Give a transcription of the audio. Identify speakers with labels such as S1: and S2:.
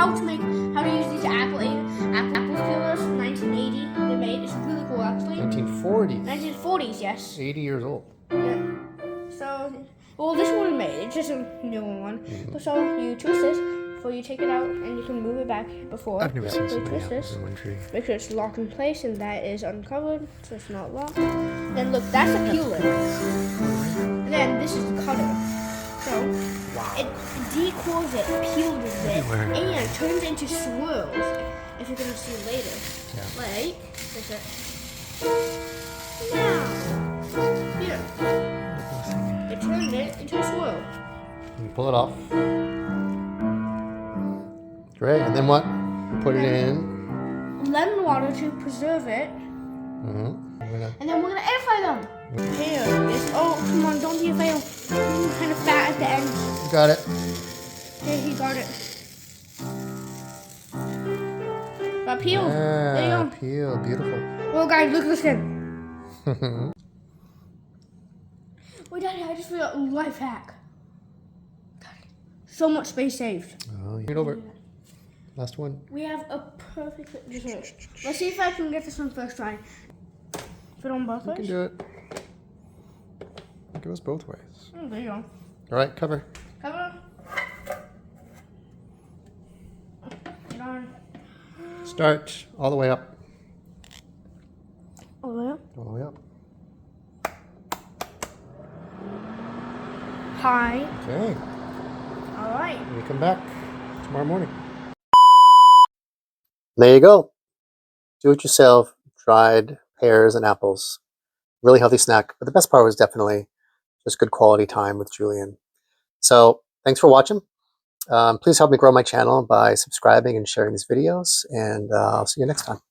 S1: how to use these apple peelers from 1980. They made it's really cool actually.
S2: 1940s.
S1: 1940s, yes.
S2: 80 years old.
S1: Yeah. So, well, this one we made. It's just a new one. Mm-hmm. So you twist this before you take it out, and you can move it back before.
S2: I've never seen so many
S1: twist
S2: apples
S1: this.
S2: in one tree.
S1: Make sure it's locked in place, and that is uncovered, so it's not locked. Then look, that's a peeler. And then this is the cutter. So it decores it, peels it, and turns into swirls. If you're gonna see later, like this. Now, here, it turned it into a swirl.
S2: You pull it off. Great. And then what? You put it in
S1: lemon water to preserve it. And then we're gonna air fry them. Here, oh come on, don't be afraid. Kind of fat at the end.
S2: You got it.
S1: Here, he got it. Got peeled.
S2: Yeah,
S1: there you go.
S2: Peeled, beautiful.
S1: Well, guys, look at the skin. Wait, Daddy, I just realized a life hack. So much space saved.
S2: Oh, you get over it. Last one.
S1: We have a perfect. Let's see if I can get this one first try. Put on both ways.
S2: You can do it. It goes both ways.
S1: Oh, there you go.
S2: All right, cover.
S1: Cover. Get on.
S2: Start all the way up.
S1: All the way up.
S2: All the way up.
S1: Hi.
S2: Okay.
S1: All right.
S2: We come back tomorrow morning. There you go. Do it yourself. Dried pears and apples. Really healthy snack. But the best part was definitely just good quality time with Julian. So thanks for watching. Please help me grow my channel by subscribing and sharing these videos. And I'll see you next time.